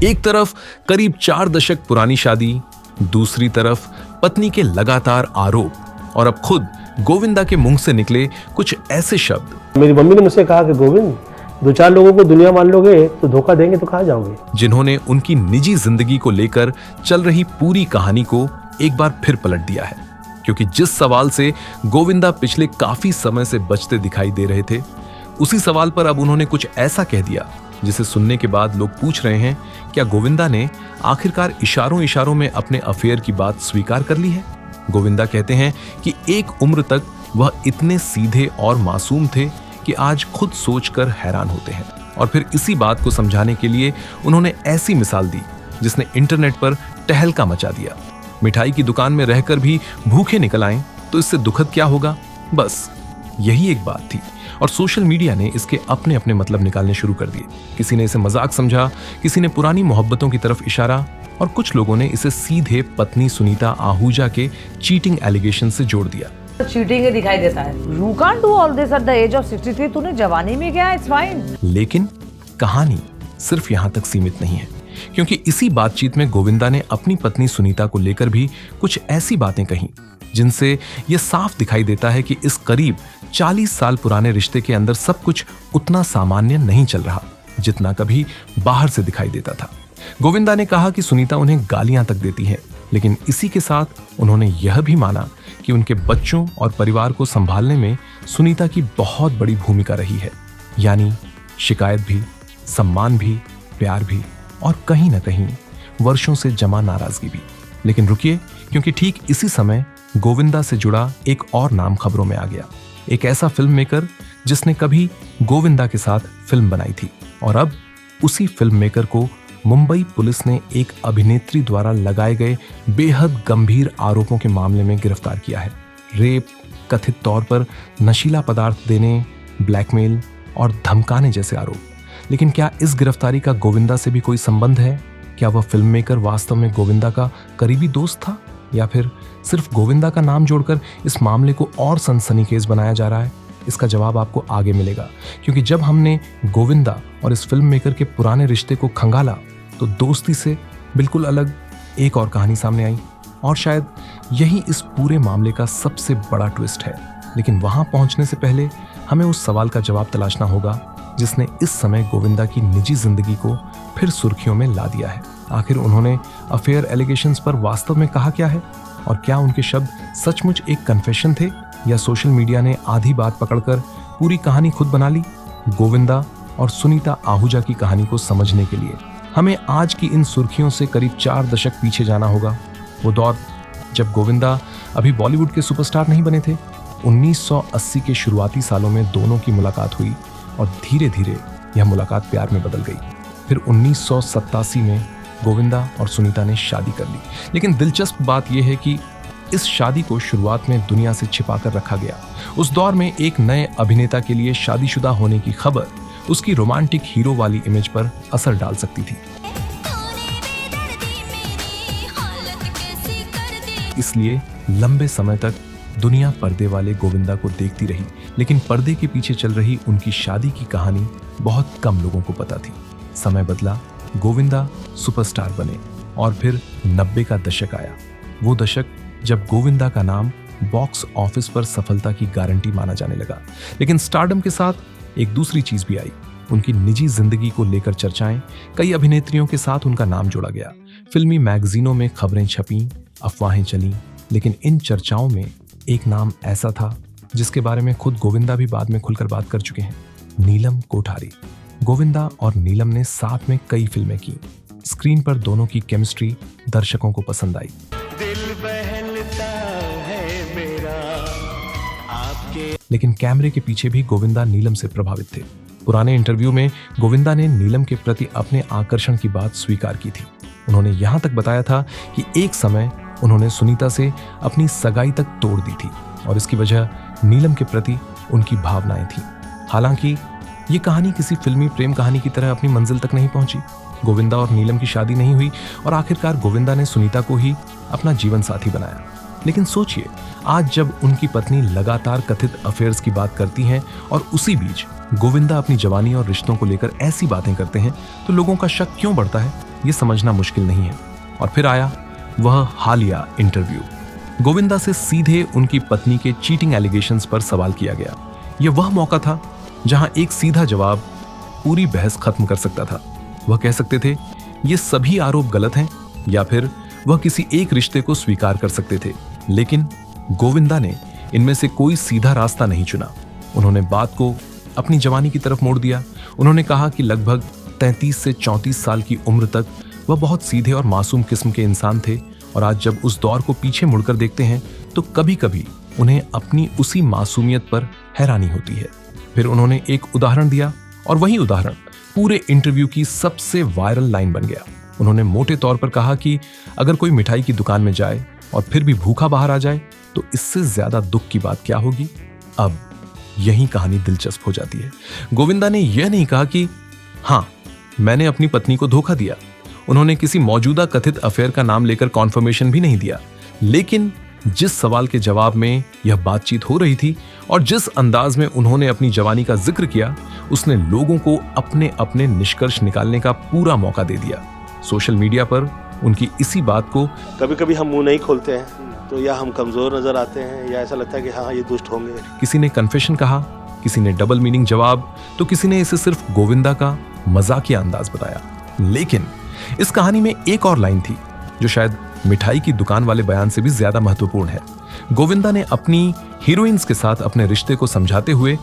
एक तरफ करीब 4 दशक पुरानी शादी, दूसरी तरफ पत्नी के लगातार आरोप और अब खुद गोविंदा के मुंह से निकले कुछ ऐसे शब्द। मेरी मम्मी ने मुझसे कहा कि गोविंद, 2-4 लोगों को दुनिया मान लोगे तो धोखा देंगे तो कहाँ जाओगे, जिन्होंने उनकी निजी जिंदगी को लेकर चल रही पूरी कहानी को एक बार फिर पलट दिया है। क्योंकि जिस सवाल से गोविंदा पिछले काफी समय से बचते दिखाई दे रहे थे, उसी सवाल पर अब उन्होंने कुछ ऐसा कह दिया जिसे सुनने के बाद लोग पूछ रहे हैं, क्या गोविंदा ने आखिरकार इशारों इशारों में अपने अफेयर की बात स्वीकार कर ली है? गोविंदा कहते हैं कि एक उम्र तक वह इतने सीधे और मासूम थे कि आज खुद सोचकर हैरान होते हैं। और फिर इसी बात को समझाने के लिए उन्होंने ऐसी मिसाल दी जिसने इंटरनेट पर टहलका मचा दिया। मिठाई की दुकान में रहकर भी भूखे निकल आएं तो इससे दुखद क्या होगा? बस यही एक बात थी और सोशल मीडिया ने इसके अपने अपने मतलब निकालने शुरू कर दिए। किसी ने इसे मजाक समझा, किसी ने पुरानी मोहब्बतों की तरफ इशारा और कुछ लोगों ने इसे सीधे पत्नी सुनीता आहूजा के चीटिंग एलिगेशन से जोड़ दिया। चीटिंग ही दिखाई देता है। You can't do all this at the age of 63। तूने जवानी में किया, it's fine। लेकिन कहानी सिर्फ यहाँ तक सीमित नहीं है, क्योंकि इसी बातचीत में गोविंदा ने अपनी पत्नी सुनीता को लेकर भी कुछ ऐसी बातें कही जिनसे यह साफ दिखाई देता है कि इस करीब 40 साल पुराने रिश्ते के अंदर सब कुछ उतना सामान्य नहीं चल रहा जितना कभी बाहर से दिखाई देता था। गोविंदा ने कहा कि सुनीता उन्हें गालियां तक देती है, लेकिन इसी के साथ उन्होंने यह भी माना कि उनके बच्चों और परिवार को संभालने में सुनीता की बहुत बड़ी भूमिका रही है। यानी शिकायत भी, सम्मान भी, प्यार भी और कहीं ना कहीं वर्षों से जमा नाराजगी भी। लेकिन रुकिए, क्योंकि ठीक इसी समय गोविंदा से जुड़ा एक और नाम खबरों में आ गया। एक ऐसा फिल्म मेकर जिसने कभी गोविंदा के साथ फिल्म बनाई थी और अब उसी फिल्म मेकर को मुंबई पुलिस ने एक अभिनेत्री द्वारा लगाए गए बेहद गंभीर आरोपों के मामले में गिरफ्तार किया है। रेप, कथित तौर पर नशीला पदार्थ देने, ब्लैकमेल और धमकाने जैसे आरोप। लेकिन क्या इस गिरफ्तारी का गोविंदा से भी कोई संबंध है? क्या वह फिल्म मेकर वास्तव में गोविंदा का करीबी दोस्त था, या फिर सिर्फ गोविंदा का नाम जोड़कर इस मामले को और सनसनीखेज बनाया जा रहा है? इसका जवाब आपको आगे मिलेगा, क्योंकि जब हमने गोविंदा और इस फिल्म मेकर के पुराने रिश्ते को खंगाला तो दोस्ती से बिल्कुल अलग एक और कहानी सामने आई, और शायद यही इस पूरे मामले का सबसे बड़ा ट्विस्ट है। लेकिन वहां पहुंचने से पहले हमें उस सवाल का जवाब तलाशना होगा जिसने इस समय गोविंदा की निजी जिंदगी को फिर सुर्खियों में ला दिया है। आखिर उन्होंने अफेयर एलिगेशंस पर वास्तव में कहा क्या है, और क्या उनके शब्द सचमुच एक कन्फेशन थे, या सोशल मीडिया ने आधी बात पकड़कर पूरी कहानी खुद बना ली? गोविंदा और सुनीता आहूजा की कहानी को समझने के लिए हमें आज की इन सुर्खियों से करीब 4 दशक पीछे जाना होगा। वो दौर जब गोविंदा अभी बॉलीवुड के सुपरस्टार नहीं बने थे। 1980 के शुरुआती सालों में दोनों की मुलाकात हुई और धीरे धीरे यह मुलाकात प्यार में बदल गई। फिर 1987 में गोविंदा और सुनीता ने शादी कर ली। लेकिन दिलचस्प बात यह है कि इस शादी को शुरुआत में दुनिया से छिपाकर रखा गया। उस दौर में एक नए अभिनेता के लिए शादीशुदा होने की खबर उसकी रोमांटिक हीरो वाली इमेज पर असर डाल सकती थी। इसलिए लंबे समय तक दुनिया पर्दे वाले गोविंदा को देखती रही, लेकिन पर्दे के पीछे चल रही उनकी शादी की कहानी बहुत कम लोगों को पता थी। समय बदला, गोविंदा सुपरस्टार बने और फिर 90 का दशक आया। वो दशक जब गोविंदा का नाम बॉक्स ऑफिस पर सफलता की गारंटी माना जाने लगा। लेकिन स्टारडम के साथ एक दूसरी चीज भी आई, उनकी निजी जिंदगी को लेकर चर्चाएं। कई अभिनेत्रियों के साथ उनका नाम जोड़ा गया, फिल्मी मैगजीनों में खबरें छपीं, अफवाहें चलीं। लेकिन इन चर्चाओं में एक नाम ऐसा था जिसके बारे में खुद गोविंदा भी बाद में खुलकर बात कर चुके हैं, नीलम कोठारी। गोविंदा और नीलम ने साथ में कई फिल्में की। स्क्रीन पर दोनों की केमिस्ट्री दर्शकों को पसंद आई। दिल बहलता है मेरा आपके। लेकिन कैमरे के पीछे भी गोविंदा नीलम से प्रभावित थे। पुराने इंटरव्यू में गोविंदा ने नीलम के प्रति अपने आकर्षण की बात स्वीकार की थी। उन्होंने यहां तक बताया था कि एक समय उन्होंने सुनीता से अपनी सगाई तक तोड़ दी थी और इसकी वजह नीलम के प्रति उनकी भावनाएं थी। हालांकि ये कहानी किसी फिल्मी प्रेम कहानी की तरह अपनी मंजिल तक नहीं पहुंची। गोविंदा और नीलम की शादी नहीं हुई और आखिरकार गोविंदा ने सुनीता को ही अपना जीवन साथी बनाया। लेकिन सोचिए, आज जब उनकी पत्नी लगातार कथित अफेयर्स की बात करती हैं और उसी बीच गोविंदा अपनी जवानी और रिश्तों को लेकर ऐसी बातें करते हैं, तो लोगों का शक क्यों बढ़ता है? ये समझना मुश्किल नहीं है। और फिर आया वह हालिया इंटरव्यू। गोविंदा से सीधे उनकी पत्नी के चीटिंग एलिगेशंस पर सवाल किया गया। यह वह मौका था जहां एक सीधा जवाब पूरी बहस खत्म कर सकता था। वह कह सकते थे ये सभी आरोप गलत हैं, या फिर वह किसी एक रिश्ते को स्वीकार कर सकते थे। लेकिन गोविंदा ने इनमें से कोई सीधा रास्ता नहीं चुना। उन्होंने बात को अपनी जवानी की तरफ मोड़ दिया। उन्होंने कहा कि लगभग 33 से 34 साल की उम्र तक वह बहुत सीधे और मासूम किस्म के इंसान थे, और आज जब उस दौर को पीछे मुड़कर देखते हैं तो कभी कभी उन्हें अपनी उसी मासूमियत पर हैरानी होती है। फिर उन्होंने एक उदाहरण दिया, और वही उदाहरण पूरे इंटरव्यू की सबसे वायरल लाइन बन गया। उन्होंने मोटे तौर पर कहा कि अगर कोई मिठाई की दुकान में जाए और फिर भी भूखा बाहर आ जाए तो इससे ज्यादा दुख की बात क्या होगी। अब यही कहानी दिलचस्प हो जाती है। गोविंदा ने यह नहीं कहा कि हाँ, मैंने अपनी पत्नी को धोखा दिया। उन्होंने किसी मौजूदा कथित अफेयर का नाम लेकर कॉन्फर्मेशन भी नहीं दिया। लेकिन जिस सवाल के जवाब में यह बातचीत हो रही थी और जिस अंदाज में उन्होंने अपनी जवानी का जिक्र किया, उसने लोगों को अपने अपने निष्कर्ष निकालने का पूरा मौका दे दिया। सोशल मीडिया पर उनकी इसी बात को कभी कभी हम मुंह नहीं खोलते हैं तो या हम कमजोर नजर आते हैं या ऐसा लगता है कि हाँ ये दुष्ट होंगे। किसी ने कन्फेशन कहा, किसी ने डबल मीनिंग जवाब, तो किसी ने इसे सिर्फ गोविंदा का मजाकिया अंदाज बताया। लेकिन इस कहानी में एक और लाइन थी जो शायद मिठाई की दुकान वाले बयान से भी ज्यादा महत्वपूर्ण है। गोविंदा ने अपनी हीरोइंस के साथ अपने रिश्ते को समझाते हुए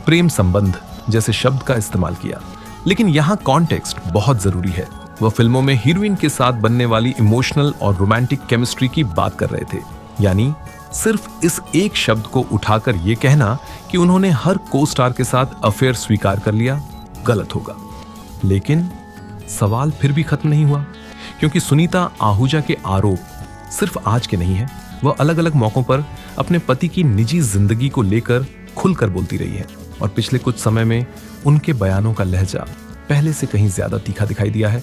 प्रेम संबंध जैसे शब्द का इस्तेमाल किया। लेकिन यहाँ कॉन्टेक्स्ट बहुत जरूरी है। वह फिल्मों में हीरोइन के साथ बनने वाली इमोशनल और रोमांटिक केमिस्ट्री की बात कर रहे थे, यानी सिर्फ इस एक शब्द को उठाकर यह कहना कि उन्होंने हर को स्टार के साथ अफेयर स्वीकार कर लिया गलत होगा। लेकिन सवाल फिर भी खत्म नहीं हुआ, क्योंकि सुनीता आहूजा के आरोप सिर्फ आज के नहीं है। वह अलग अलग मौकों पर अपने पति की निजी जिंदगी को लेकर खुलकर बोलती रही है, और पिछले कुछ समय में उनके बयानों का लहजा पहले से कहीं ज्यादा तीखा दिखाई दिया है।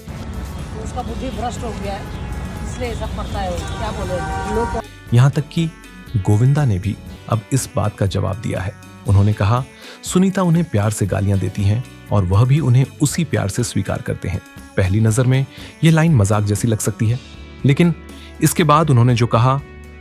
उसका बुद्धि भ्रष्ट हो गया है, इसलिए ऐसा करता है। क्या बोले लोग। यहां तक कि गोविंदा ने भी अब इस बात का जवाब दिया है। उन्होंने कहा सुनीता उन्हें प्यार से गालियां देती हैं और वह भी उन्हें उसी प्यार से स्वीकार करते हैं। पहली नजर में यह लाइन मजाक जैसी लग सकती है, लेकिन इसके बाद उन्होंने जो कहा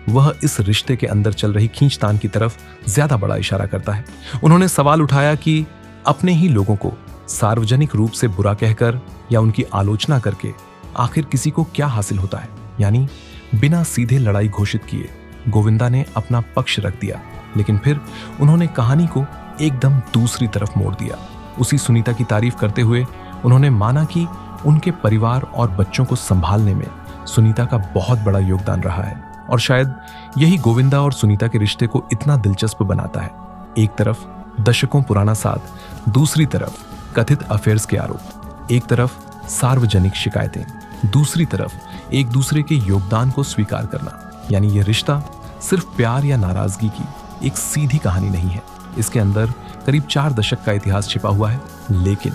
वह इस रिश्ते के अंदर चल रही खींचतान की तरफ ज्यादा बड़ा इशारा करता है। उन्होंने सवाल उठाया कि अपने ही लोगों को सार्वजनिक रूप से बुरा कहकर या उनकी आलोचना करके आखिर किसी को क्या हासिल होता है। यानी बिना सीधे लड़ाई घोषित किए गोविंदा ने अपना पक्ष रख दिया, लेकिन फिर उन्होंने कहानी को एकदम दूसरी तरफ मोड़ दिया। उसी सुनीता की तारीफ करते हुए उन्होंने माना कि उनके परिवार और बच्चों को संभालने में सुनीता का बहुत बड़ा योगदान रहा है, और शायद यही गोविंदा और सुनीता के रिश्ते को इतना दिलचस्प बनाता है। एक तरफ दशकों पुराना साथ, दूसरी तरफ कथित अफेयर्स के आरोप, एक तरफ सार्वजनिक शिकायतें, दूसरी तरफ एक दूसरे के योगदान को स्वीकार करना। यानी यह रिश्ता सिर्फ प्यार या नाराजगी की एक सीधी कहानी नहीं है। इसके अंदर करीब 4 दशक का इतिहास छिपा हुआ है। लेकिन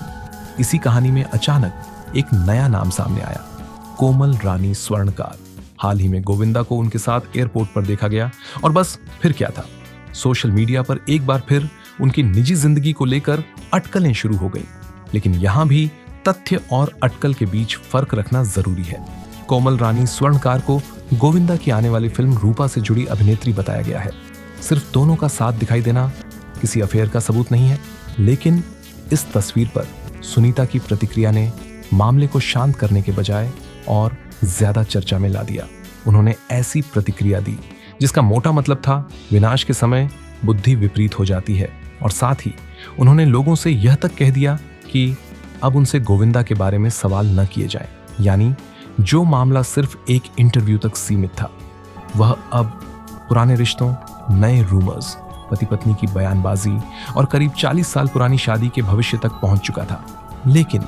इसी कहानी में अचानक एक नया नाम सामने आया, कोमल रानी स्वर्णकार। हाल ही में गोविंदा को उनके साथ एयरपोर्ट पर देखा गया, और बस फिर क्या था, सोशल मीडिया पर एक बार फिर उनकी निजी जिंदगी को लेकर अटकलें शुरू हो गई। लेकिन यहां भी तथ्य और अटकल के बीच फर्क रखना जरूरी है। कोमल रानी स्वर्णकार को गोविंदा की आने वाली फिल्म रूपा से जुड़ी अभिनेत्री बताया गया है। सिर्फ दोनों का साथ दिखाई देना किसी अफेयर का सबूत नहीं है, लेकिन इस तस्वीर पर सुनीता की प्रतिक्रिया ने मामले को शांत करने के बजाय और ज्यादा चर्चा में ला दिया। उन्होंने ऐसी प्रतिक्रिया दी जिसका मोटा मतलब था विनाश के समय बुद्धि विपरीत हो जाती है, और साथ ही उन्होंने लोगों से यह तक कह दिया कि अब उनसे गोविंदा के बारे में सवाल न किए जाएं। यानी जो मामला सिर्फ एक इंटरव्यू तक सीमित था, वह अब पुराने रिश्तों, नए रूमर्स, पति पत्नी की बयानबाजी और करीब 40 साल पुरानी शादी के भविष्य तक पहुंच चुका था। लेकिन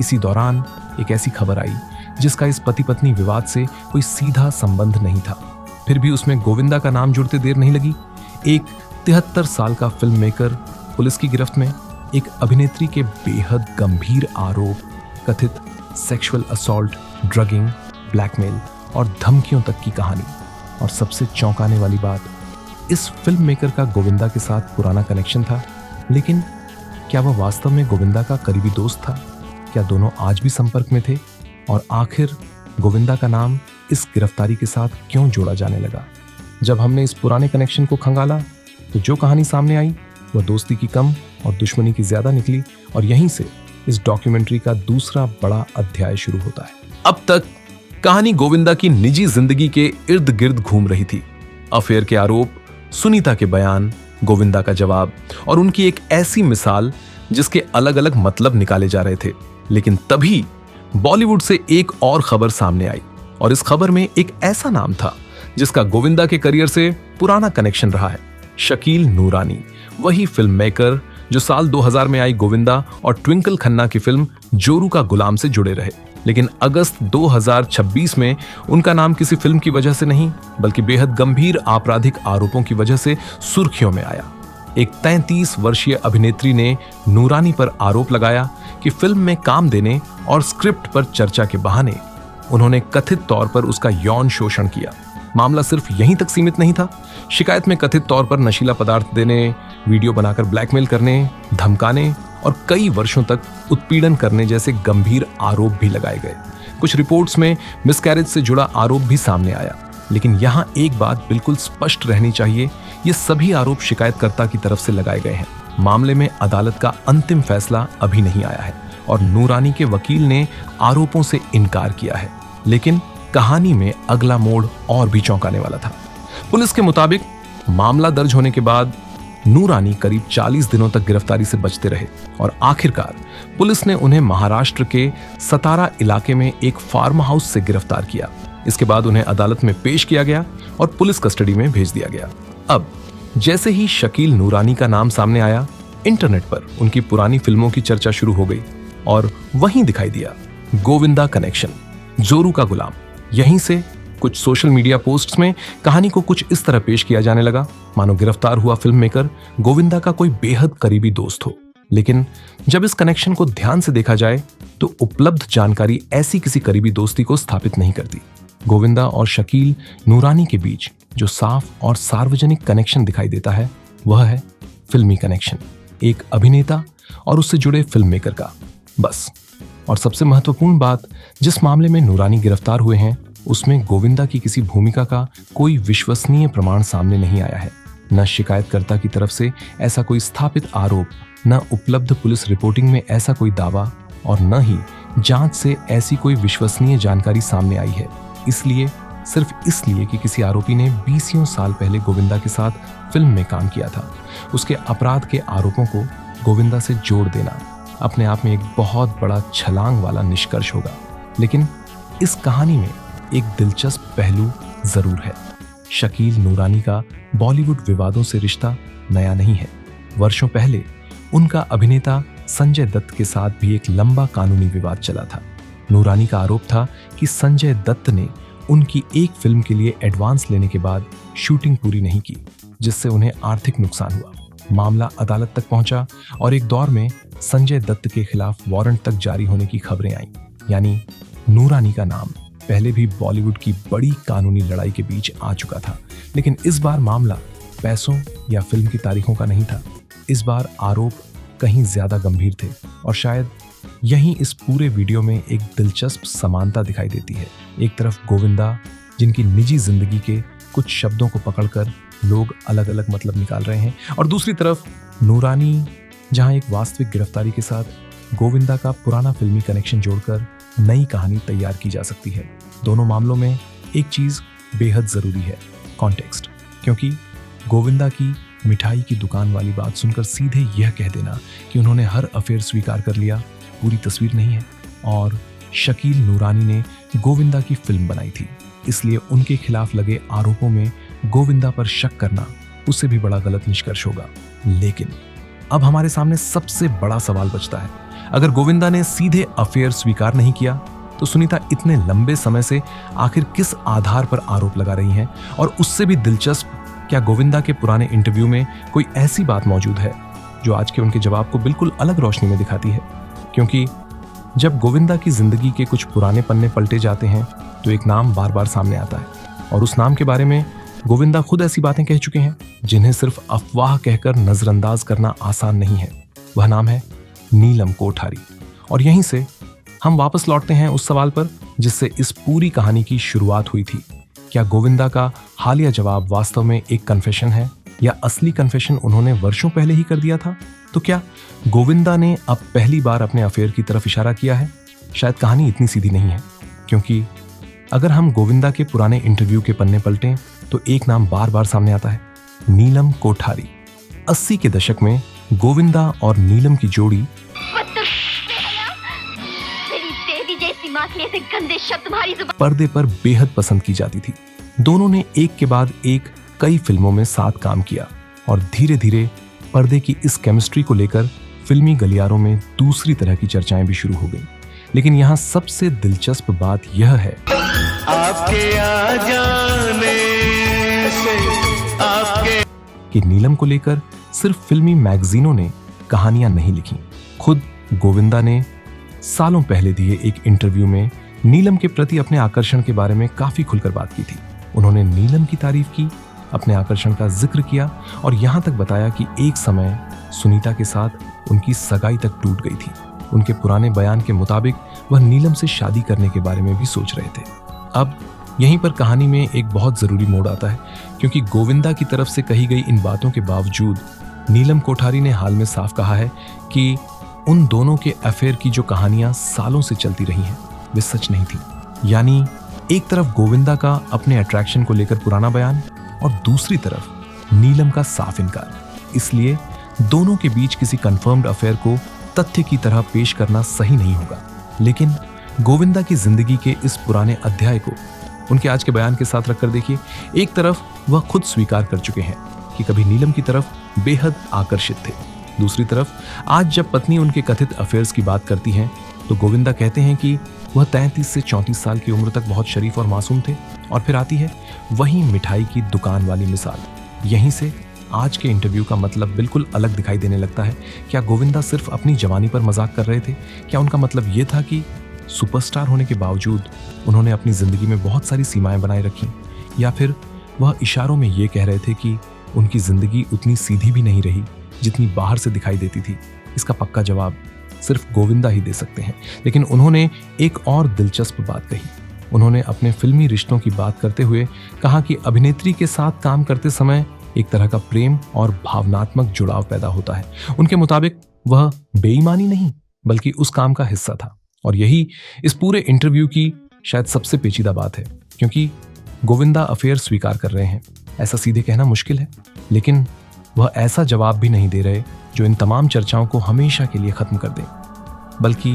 इसी दौरान एक ऐसी खबर आई जिसका इस पति पत्नी विवाद से कोई सीधा संबंध नहीं था। फिर भी उसमें गोविंदा का नाम जुड़ते देर नहीं लगी। एक 73 साल का फिल्म मेकर पुलिस की गिरफ्त में, एक अभिनेत्री के बेहद गंभीर आरोप, कथित सेक्सुअल असॉल्ट, ड्रगिंग, ब्लैकमेल और धमकियों तक की कहानी। और सबसे चौंकाने वाली बात, इस फिल्म मेकर का गोविंदा के साथ पुराना कनेक्शन था। लेकिन क्या वह वास्तव में गोविंदा का करीबी दोस्त था? क्या दोनों आज भी संपर्क में थे? और आखिर गोविंदा का नाम इस गिरफ्तारी के साथ क्यों जोड़ा जाने लगा। जब हमने इस पुराने कनेक्शन को खंगाला तो जो कहानी सामने आई वह दोस्ती की कम और दुश्मनी की ज्यादा निकली, और यहीं से इस डॉक्यूमेंट्री का दूसरा बड़ा अध्याय शुरू होता है। अब तक कहानी गोविंदा की निजी जिंदगी के इर्द गिर्द घूम रही थी। अफेयर के आरोप, सुनीता के बयान, गोविंदा का जवाब और उनकी एक ऐसी मिसाल जिसके अलग अलग मतलब निकाले जा रहे थे। लेकिन तभी बॉलीवुड से एक और खबर सामने आई, और इस खबर में एक ऐसा नाम था जिसका गोविंदा के करियर से पुराना कनेक्शन रहा है। शकील नूरानी, वही फिल्म मेकर जो साल 2000 में आई गोविंदा और ट्विंकल खन्ना की फिल्म जोरू का गुलाम से जुड़े रहे। लेकिन अगस्त 2026 में उनका नाम किसी फिल्म की वजह से नहीं, बल्कि बेहद गंभीर आपराधिक आरोपों की वजह से सुर्खियों में आया। एक 33 वर्षीय अभिनेत्री ने नूरानी पर आरोप लगाया कि फिल्म में काम देने और स्क्रिप्ट पर चर्चा के बहाने उन्होंने कथित तौर पर उसका यौन शोषण किया। मामला सिर्फ यहीं तक सीमित नहीं था। शिकायत में कथित तौर पर नशीला पदार्थ देने, वीडियो बनाकर ब्लैकमेल करने, धमकाने और कई वर्षों तक उत्पीड़न करने जैसे गंभीर आरोप भी लगाए गए। कुछ रिपोर्ट्स में मिसकैरेज से जुड़ा आरोप भी सामने आया। लेकिन यहां एक बात बिल्कुल स्पष्ट रहनी चाहिए, ये सभी आरोप शिकायतकर्ता की तरफ से लगाए गए हैं। मामले में अदालत का अंतिम फैसला अभी नहीं आया है और नूरानी के वकील ने आरोपों से इनकार किया है। लेकिन कहानी में अगला मोड़ और भी चौंकाने वाला था। पुलिस के मुताबिक मामला दर्ज होने के बाद नूरानी करीब 40 दिनों तक गिरफ्तारी से बचते रहे और आखिरकार पुलिस ने उन्हें महाराष्ट्र के सतारा इलाके में एक फार्म हाउस से गिरफ्तार किया। इसके बाद उन्हें अदालत में पेश किया गया और पुलिस कस्टडी में भेज दिया गया। अब जैसे ही शकील नूरानी का नाम सामने आया, इंटरनेट पर उनकी पुरानी फिल्मों की चर्चा शुरू हो गई और वहीं दिखाई दिया गोविंदा कनेक्शन, जोरू का गुलाम। यहीं से कुछ सोशल मीडिया पोस्ट्स में कहानी को कुछ इस तरह पेश किया जाने लगा मानो गिरफ्तार हुआ फिल्म मेकर गोविंदा का कोई बेहद करीबी दोस्त हो। लेकिन जब इस कनेक्शन को ध्यान से देखा जाए तो उपलब्ध जानकारी ऐसी किसी करीबी दोस्ती को स्थापित नहीं करती। गोविंदा और शकील नूरानी के बीच जो साफ और सार्वजनिक कनेक्शन दिखाई देता है वह है फिल्मी कनेक्शन, एक अभिनेता और उससे जुड़े फिल्म मेकर का, बस। और सबसे महत्वपूर्ण बात, जिस मामले में नूरानी गिरफ्तार हुए हैं उसमें गोविंदा की किसी भूमिका का कोई विश्वसनीय प्रमाण सामने नहीं आया है। न शिकायतकर्ता की तरफ से ऐसा कोई स्थापित आरोप, न उपलब्ध पुलिस रिपोर्टिंग में ऐसा कोई दावा और न ही जांच से ऐसी कोई विश्वसनीय जानकारी सामने आई है। इसलिए, सिर्फ इसलिए कि किसी आरोपी ने 20 साल पहले गोविंदा के साथ फिल्म में काम किया था, उसके अपराध के आरोपों को गोविंदा से जोड़ देना अपने आप में एक बहुत बड़ा छलांग वाला निष्कर्ष होगा। लेकिन इस कहानी में एक दिलचस्प पहलू जरूर है। शकील नूरानी का बॉलीवुड विवादों से रिश्ता नया नहीं है। वर्षों पहले उनका अभिनेता संजय दत्त के साथ भी एक लंबा कानूनी विवाद चला था। नूरानी का आरोप था कि संजय दत्त ने उनकी एक फिल्म के लिए एडवांस लेने के बाद शूटिंग पूरी नहीं की, जिससे उन्हें आर्थिक नुकसान हुआ। मामला अदालत तक पहुंचा और एक दौर में संजय दत्त के खिलाफ वारंट तक जारी होने की खबरें आईं। यानी नूरानी का नाम पहले भी बॉलीवुड की बड़ी कानूनी लड़ाई के बीच आ चुका था। लेकिन इस बार मामला पैसों या फिल्म की तारीखों का नहीं था। इस बार आरोप कहीं ज्यादा गंभीर थे और शायद यहीं इस पूरे वीडियो में एक दिलचस्प समानता दिखाई देती है। एक तरफ गोविंदा, जिनकी निजी जिंदगी के कुछ शब्दों को पकड़कर लोग अलग अलग मतलब निकाल रहे हैं, और दूसरी तरफ नूरानी, जहां एक वास्तविक गिरफ्तारी के साथ गोविंदा का पुराना फिल्मी कनेक्शन जोड़कर नई कहानी तैयार की जा सकती है। दोनों मामलों में एक चीज बेहद जरूरी है, कॉन्टेक्स्ट। क्योंकि गोविंदा की मिठाई की दुकान वाली बात सुनकर सीधे यह कह देना कि उन्होंने हर अफेयर स्वीकार कर लिया पूरी तस्वीर नहीं है। और शकील नूरानी ने गोविंदा की फिल्म बनाई थी, इसलिए उनके खिलाफ लगे आरोपों में गोविंदा पर शक करना उससे भी बड़ा गलत निष्कर्ष होगा। लेकिन अब हमारे सामने सबसे बड़ा सवाल बचता है, अगर गोविंदा ने सीधे अफेयर स्वीकार नहीं किया तो सुनीता इतने लंबे समय से आखिर किस आधार पर आरोप लगा रही हैं? और उससे भी दिलचस्प, क्या गोविंदा के पुराने इंटरव्यू में कोई ऐसी बात मौजूद है जो आज के उनके जवाब को बिल्कुल अलग रोशनी में दिखाती है? क्योंकि जब गोविंदा की जिंदगी के कुछ पुराने पन्ने पलटे जाते हैं तो एक नाम बार बार सामने आता है, और उस नाम के बारे में गोविंदा खुद ऐसी बातें कह चुके हैं जिन्हें सिर्फ अफवाह कहकर नजरअंदाज करना आसान नहीं है। वह नाम है नीलम कोठारी। और यहीं से हम वापस लौटते हैं उस सवाल पर जिससे इस पूरी कहानी की शुरुआत हुई थी। क्या गोविंदा का हालिया जवाब वास्तव में एक कन्फेशन है या असली कन्फेशन उन्होंने वर्षों पहले ही कर दिया था? तो क्या गोविंदा ने अब पहली बार अपने अफेयर की तरफ इशारा किया है? शायद कहानी इतनी सीधी नहीं है, क्योंकि अगर हम गोविंदा के पुराने इंटरव्यू के पन्ने पलटें तो एक नाम बार बार सामने आता है, नीलम कोठारी। 80 के दशक में गोविंदा और नीलम की जोड़ी पर्दे पर बेहद पसंद की जाती थी। दोनों ने एक के बाद एक कई फिल्मों में साथ काम किया और धीरे धीरे पर्दे की इस केमिस्ट्री को लेकर फिल्मी गलियारों में दूसरी तरह की चर्चाएं भी शुरू हो गईं। लेकिन यहाँ सबसे दिलचस्प बात यह है आपके आ जाने से आपके कि नीलम को लेकर सिर्फ फिल्मी मैगजीनों ने कहानियां नहीं लिखी। खुद गोविंदा ने सालों पहले दिए एक इंटरव्यू में नीलम के प्रति अपने आकर्षण के बारे में काफी खुलकर बात की थी। उन्होंने नीलम की तारीफ की, अपने आकर्षण का जिक्र किया और यहां तक बताया कि एक समय सुनीता के साथ उनकी सगाई तक टूट गई थी। उनके पुराने बयान के मुताबिक वह नीलम से शादी करने के बारे में भी सोच रहे थे। अब यहीं पर कहानी में एक बहुत जरूरी मोड़ आता है, क्योंकि गोविंदा की तरफ से कही गई इन बातों के बावजूद नीलम कोठारी ने हाल में साफ कहा है कि उन दोनों के अफेयर की जो कहानियां सालों से चलती रही हैं वे सच नहीं थी। यानी एक तरफ गोविंदा का अपने अट्रैक्शन को लेकर पुराना बयान और दूसरी तरफ नीलम का साफ इनकार। इसलिए दोनों के बीच किसी कंफर्म्ड अफेयर को तथ्य की तरह पेश करना सही नहीं होगा। लेकिन गोविंदा की जिंदगी के इस पुराने अध्याय को उनके आज के बयान के साथ रखकर देखिए। एक तरफ वह खुद स्वीकार कर चुके हैं कि कभी नीलम की तरफ बेहद आकर्षित थे। दूसरी तरफ आज जब पत्नी उनके कथित अफेयर्स की बात करती हैं तो गोविंदा कहते हैं कि वह 33 से 34 साल की उम्र तक बहुत शरीफ और मासूम थे। और फिर आती है वही मिठाई की दुकान वाली मिसाल। यहीं से आज के इंटरव्यू का मतलब बिल्कुल अलग दिखाई देने लगता है। क्या गोविंदा सिर्फ अपनी जवानी पर मजाक कर रहे थे? क्या उनका मतलब ये था कि सुपरस्टार होने के बावजूद उन्होंने अपनी जिंदगी में बहुत सारी सीमाएं बनाए रखी? या फिर वह इशारों में ये कह रहे थे कि उनकी जिंदगी उतनी सीधी भी नहीं रही जितनी बाहर से दिखाई देती थी? इसका पक्का जवाब सिर्फ गोविंदा ही दे सकते हैं। लेकिन उन्होंने एक और दिलचस्प बात कही। उन्होंने अपने फिल्मी रिश्तों की बात करते हुए कहा कि अभिनेत्री के साथ काम करते समय एक तरह का प्रेम और भावनात्मक जुड़ाव पैदा होता है। उनके मुताबिक वह बेईमानी नहीं बल्कि उस काम का हिस्सा था। और यही इस पूरे इंटरव्यू की शायद सबसे पेचीदा बात है, क्योंकि गोविंदा अफेयर स्वीकार कर रहे हैं, ऐसा सीधे कहना मुश्किल है। लेकिन वह ऐसा जवाब भी नहीं दे रहे जो इन तमाम चर्चाओं को हमेशा के लिए खत्म कर दे, बल्कि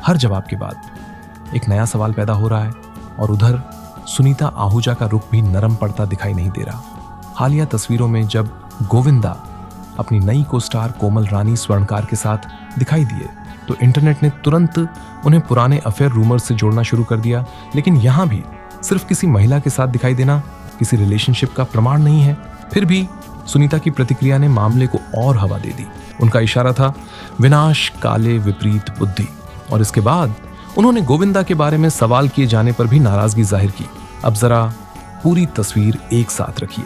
हर जवाब के बाद एक नया सवाल पैदा हो रहा है। और उधर सुनीता आहूजा का रुख भी नरम पड़ता दिखाई नहीं दे रहा। हालिया तस्वीरों में जब गोविंदा अपनी नई को स्टार कोमल रानी स्वर्णकार के साथ दिखाई दिए तो इंटरनेट ने तुरंत उन्हें पुराने अफेयर रूमर्स से जोड़ना शुरू कर दिया। लेकिन यहां भी सिर्फ किसी महिला के साथ दिखाई देना किसी रिलेशनशिप का प्रमाण नहीं है। फिर भी सुनीता की प्रतिक्रिया ने मामले को और हवा दे दी। उनका इशारा था विनाश काले विपरीत बुद्धि। और इसके बाद उन्होंने गोविंदा के बारे में सवाल किए जाने पर भी नाराजगी जाहिर की। अब जरा पूरी तस्वीर एक साथ रखिए।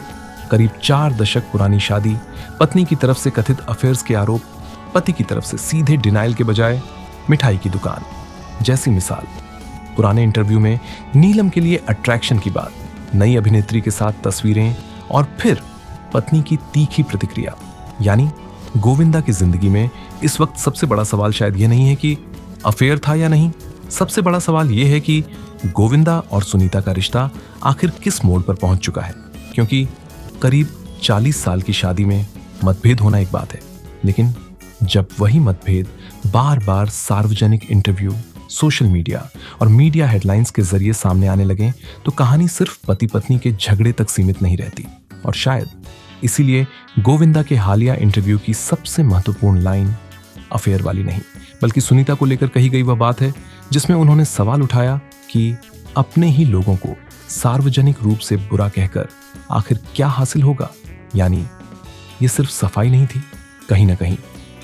करीब 4 दशक पुरानी शादी, पत्नी की तरफ से कथित अफेयर्स के आरोप, पति की तरफ से सीधे डिनाइल के बजाय मिठाई की दुकान जैसी मिसाल। पुराने इंटरव्यू में नीलम के लिए अट्रैक्शन की बात, नई अभिनेत्री के साथ तस्वीरें और फिर पत्नी की तीखी प्रतिक्रिया। यानी गोविंदा की जिंदगी में इस वक्त सबसे बड़ा सवाल शायद यह नहीं है कि अफेयर था या नहीं। सबसे बड़ा सवाल यह है कि गोविंदा और सुनीता का रिश्ता आखिर किस मोड़ पर पहुंच चुका है। क्योंकि करीब 40 साल की शादी में मतभेद होना एक बात है, लेकिन जब वही मतभेद बार बार सार्वजनिक इंटरव्यू, सोशल मीडिया और मीडिया हेडलाइंस के जरिए सामने आने लगे तो कहानी सिर्फ पति पत्नी के झगड़े तक सीमित नहीं रहती। और शायद इसीलिए गोविंदा के हालिया इंटरव्यू की सबसे महत्वपूर्ण लाइन अफेयर वाली नहीं बल्कि सुनीता को लेकर कही गई वह बात है जिसमें उन्होंने सवाल उठाया कि अपने ही लोगों को सार्वजनिक रूप से बुरा कहकर आखिर क्या हासिल होगा। यानी ये सिर्फ सफाई नहीं थी, कहीं ना कहीं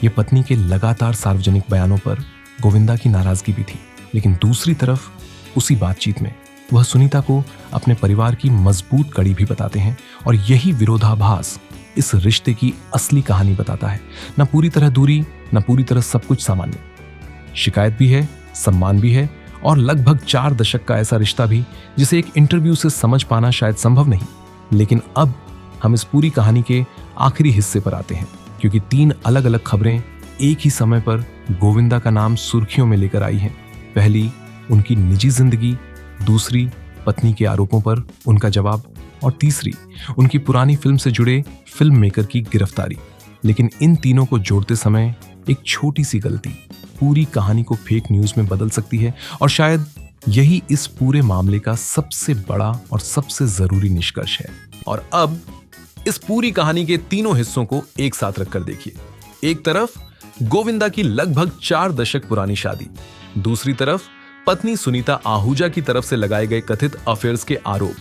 ये पत्नी के लगातार सार्वजनिक बयानों पर गोविंदा की नाराजगी भी थी। लेकिन दूसरी तरफ उसी बातचीत में वह सुनीता को अपने परिवार की मजबूत कड़ी भी बताते हैं। और यही विरोधाभास इस रिश्ते की असली कहानी बताता है। न पूरी तरह दूरी, न पूरी तरह सब कुछ सामान्य। शिकायत भी है सम्मान भी है और लगभग 4 दशक का ऐसा रिश्ता भी जिसे एक इंटरव्यू से समझ पाना शायद संभव नहीं। लेकिन अब हम इस पूरी कहानी के आखिरी हिस्से पर आते हैं, क्योंकि 3 अलग अलग खबरें एक ही समय पर गोविंदा का नाम सुर्खियों में लेकर आई हैं। पहली उनकी निजी जिंदगी, दूसरी पत्नी के आरोपों पर उनका जवाब और तीसरी उनकी पुरानी फिल्म से जुड़े फिल्म मेकर की गिरफ्तारी। लेकिन इन तीनों को जोड़ते समय एक छोटी सी गलती पूरी कहानी को फेक न्यूज में बदल सकती है, और शायद यही इस पूरे मामले का सबसे बड़ा और सबसे जरूरी निष्कर्ष है। और अब इस पूरी कहानी के तीनों हिस्सों को एक साथ रखकर देखिए। एक तरफ गोविंदा की लगभग 4 दशक पुरानी शादी, दूसरी तरफ पत्नी सुनीता आहूजा की तरफ से लगाए गए कथित अफेयर्स के आरोप,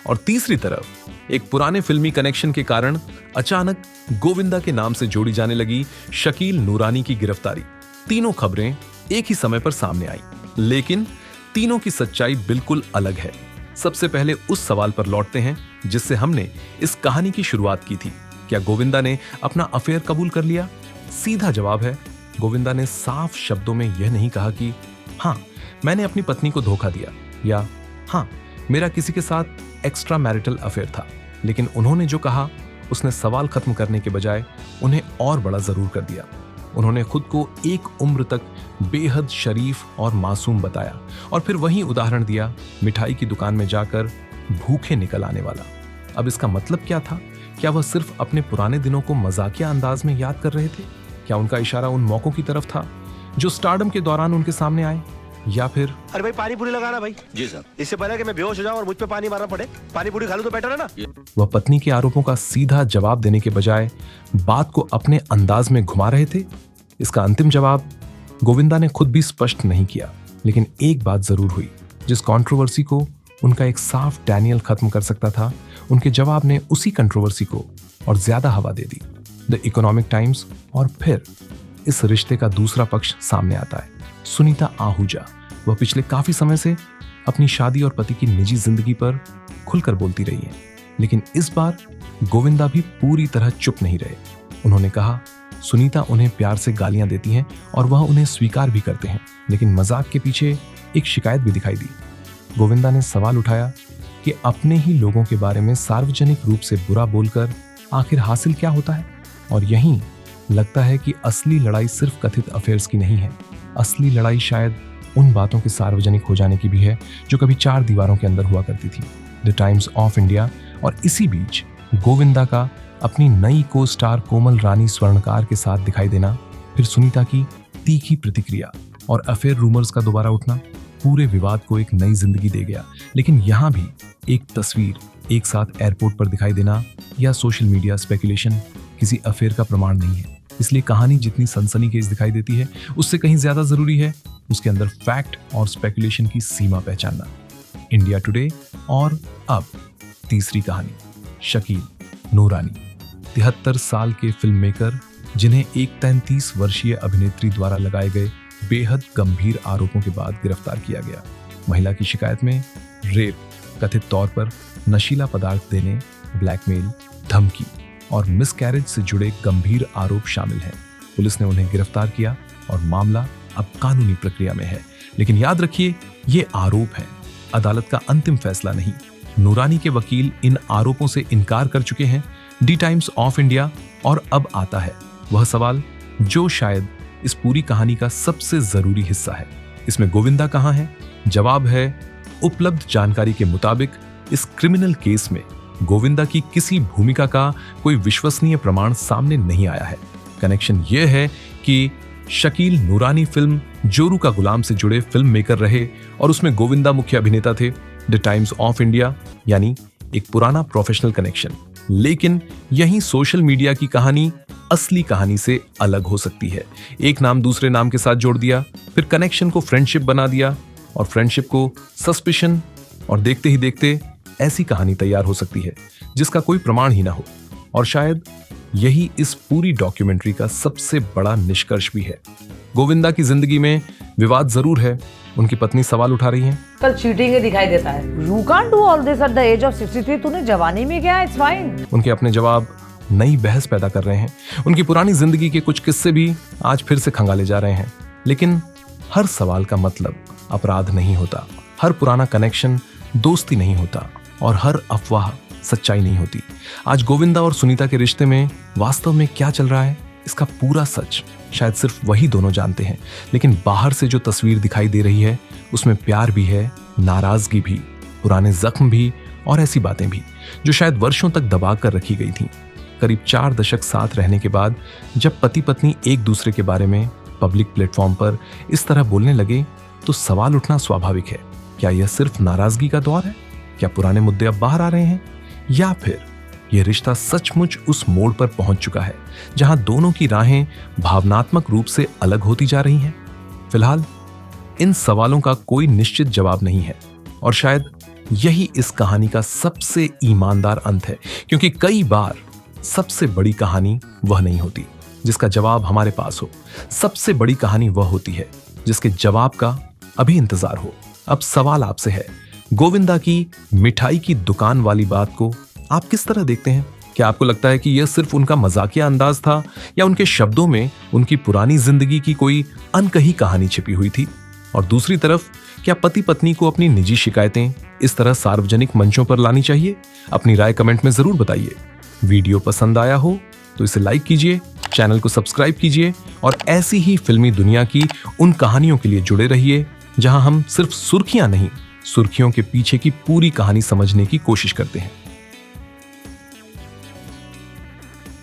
और तीसरी तरफ एक पुराने फिल्मी कनेक्शन के कारण अचानक गोविंदा के नाम से जोड़ी जाने लगी शकील नूरानी की गिरफ्तारी। तीनों खबरें एक ही समय पर सामने आई, लेकिन तीनों की सच्चाई बिल्कुल अलग है। सबसे पहले उस सवाल पर लौटते हैं जिससे हमने इस कहानी की शुरुआत की थी। क्या गोविंदा ने अपना अफेयर कबूल कर लिया? सीधा जवाब है, गोविंदा ने साफ शब्दों में यह नहीं कहा कि हाँ मैंने अपनी पत्नी को धोखा दिया या हाँ मेरा किसी के साथ एक्स्ट्रा मैरिटल अफेयर था। लेकिन उन्होंने जो कहा उसने सवाल खत्म करने के बजाय उन्हें और बड़ा जरूर कर दिया। उन्होंने खुद को एक उम्र तक बेहद शरीफ और मासूम बताया, और फिर वही उदाहरण दिया मिठाई की दुकान में जाकर भूखे निकल आने वाला। अब इसका मतलब क्या था? क्या वह सिर्फ अपने पुराने दिनों को मजाकिया अंदाज में याद कर रहे थे? क्या उनका इशारा उन मौकों की तरफ था जो स्टारडम के दौरान उनके सामने आए, या फिर अरे भाई पानी पूरी लगाना भाई। जी सर। इससे पहले कि मैं बेहोश हो जाऊं और मुझ पे पानी मारना पड़े, पानी पूरी खा लूं तो बेटर है ना। वह पत्नी के आरोपों का सीधा जवाब देने के बजाय बात को अपने अंदाज में घुमा रहे थे? इसका अंतिम जवाब गोविंदा ने खुद भी स्पष्ट नहीं किया, लेकिन एक बात जरूर हुई, जिस कंट्रोवर्सी को उनका एक साफ डैनियल खत्म कर सकता था, उनके जवाब ने उसी कंट्रोवर्सी को और ज्यादा हवा दे दी। The Economic Times. और फिर इस रिश्ते का दूसरा पक्ष सामने आता है, सुनीता आहूजा। वह पिछले काफी समय से अपनी शादी और पति की निजी जिंदगी पर खुलकर बोलती रही है, लेकिन इस बार गोविंदा भी पूरी तरह चुप नहीं रहे। उन्होंने कहा सुनीता उन्हें प्यार से गालियां देती हैं और वह उन्हें स्वीकार भी करते हैं, लेकिन मजाक के पीछे एक शिकायत भी दिखाई दी। गोविंदा ने सवाल उठाया कि अपने ही लोगों के बारे में सार्वजनिक रूप से बुरा बोलकर आखिर हासिल क्या होता है। और यहीं लगता है कि असली लड़ाई सिर्फ कथित अफेयर्स की नहीं है। असली लड़ाई शायद उन बातों के सार्वजनिक हो जाने की भी है जो कभी 4 दीवारों के अंदर हुआ करती थी, द टाइम्स ऑफ इंडिया। और इसी बीच गोविंदा का अपनी नई को स्टार कोमल रानी स्वर्णकार के साथ दिखाई देना, फिर सुनीता की तीखी प्रतिक्रिया और अफेयर रूमर्स का दोबारा उठना पूरे विवाद को एक नई जिंदगी दे गया। लेकिन यहाँ भी एक तस्वीर एक साथ एयरपोर्ट पर दिखाई देना या सोशल मीडिया स्पेकुलेशन किसी अफेयर का प्रमाण नहीं है। इसलिए कहानी जितनी सनसनीखेज दिखाई देती है, उससे कहीं ज्यादा जरूरी है उसके अंदर फैक्ट और स्पेकुलेशन की सीमा पहचानना। India today. और अब तीसरी कहानी, शकील नूरानी। 73 साल के फिल्म मेकर जिन्हें एक 33 वर्षीय अभिनेत्री द्वारा लगाए गए बेहद गंभीर आरोपों के बाद गिरफ्तार किया गया। महिला की शिकायत में रेप, कथित तौर पर नशीला पदार्थ देने, ब्लैकमेल, धमकी और मिसकैरेज से जुड़े गंभीर आरोप शामिल हैं। पुलिस ने उन्हें गिरफ्तार किया और मामला अब कानूनी प्रक्रिया में है। लेकिन याद रखिए, ये आरोप है, अदालत का अंतिम फैसला नहीं। नूरानी के वकील इन आरोपों से इनकार कर चुके हैं, दी टाइम्स ऑफ इंडिया। और अब आता है वह सवाल जो शायद इस पूरी कहानी का सबसे जरूरी हिस्सा है। इसमें गोविंदा कहां है? जवाब है, उपलब्ध जानकारी के मुताबिक इस क्रिमिनल केस में गोविंदा की किसी भूमिका का कोई विश्वसनीय प्रमाण सामने नहीं आया है। कनेक्शन यह है कि शकील नूरानी फिल्म जोरू का गुलाम से जुड़े फिल्म मेकर रहे और उसमें गोविंदा मुख्य अभिनेता थे। द टाइम्स ऑफ इंडिया, यानी एक पुराना प्रोफेशनल कनेक्शन। लेकिन यहीं सोशल मीडिया की कहानी असली कहानी से अलग हो सकती है। एक नाम दूसरे नाम के साथ जोड़ दिया, फिर कनेक्शन को फ्रेंडशिप बना दिया और फ्रेंडशिप को सस्पिशन, और देखते ही देखते ऐसी कहानी तैयार हो सकती है जिसका कोई प्रमाण ही ना हो। और शायद यही इस पूरी डॉक्यूमेंट्री का सबसे बड़ा निष्कर्ष भी है। गोविंदा की जिंदगी में विवाद जरूर है, उनकी पत्नी सवाल उठा रही हैं। कल चीटिंग ही दिखाई देता है। You can't do all this at the age of 63। तूने जवानी में किया, इट्स फाइन। उनके अपने जवाब नई बहस पैदा कर रहे हैं। उनकी पुरानी जिंदगी के कुछ किस्से भी आज फिर से खंगाले जा रहे हैं। लेकिन हर सवाल का मतलब अपराध नहीं होता, हर पुराना कनेक्शन दोस्ती नहीं होता और हर अफवाह सच्चाई नहीं होती। आज गोविंदा और सुनीता के रिश्ते में वास्तव में क्या चल रहा है, इसका पूरा सच शायद सिर्फ वही दोनों जानते हैं। लेकिन बाहर से जो तस्वीर दिखाई दे रही है उसमें प्यार भी है, नाराजगी भी, पुराने जख्म भी और ऐसी बातें भी जो शायद वर्षों तक दबा कर रखी गई थीं। करीब 4 दशक साथ रहने के बाद जब पति पत्नी एक दूसरे के बारे में पब्लिक प्लेटफॉर्म पर इस तरह बोलने लगे तो सवाल उठना स्वाभाविक है। क्या यह सिर्फ नाराजगी का दौर है? क्या पुराने मुद्दे अब बाहर आ रहे हैं? या फिर यह रिश्ता सचमुच उस मोड़ पर पहुंच चुका है जहां दोनों की राहें भावनात्मक रूप से अलग होती जा रही हैं? फिलहाल इन सवालों का कोई निश्चित जवाब नहीं है और शायद यही इस कहानी का सबसे ईमानदार अंत है, क्योंकि कई बार सबसे बड़ी कहानी वह नहीं होती जिसका जवाब हमारे पास हो। सबसे बड़ी कहानी वह होती है जिसके जवाब का अभी इंतजार हो। अब सवाल आपसे है, गोविंदा की मिठाई की दुकान वाली बात को आप किस तरह देखते हैं? क्या आपको लगता है कि यह सिर्फ उनका मजाकिया अंदाज था या उनके शब्दों में उनकी पुरानी जिंदगी की कोई अनकही कहानी छिपी हुई थी? और दूसरी तरफ, क्या पति पत्नी को अपनी निजी शिकायतें इस तरह सार्वजनिक मंचों पर लानी चाहिए? अपनी राय कमेंट में जरूर बताइए। वीडियो पसंद आया हो तो इसे लाइक कीजिए, चैनल को सब्सक्राइब कीजिए और ऐसी ही फिल्मी दुनिया की उन कहानियों के लिए जुड़े रहिए जहां हम सिर्फ सुर्खियां नहीं, सुर्खियों के पीछे की पूरी कहानी समझने की कोशिश करते हैं।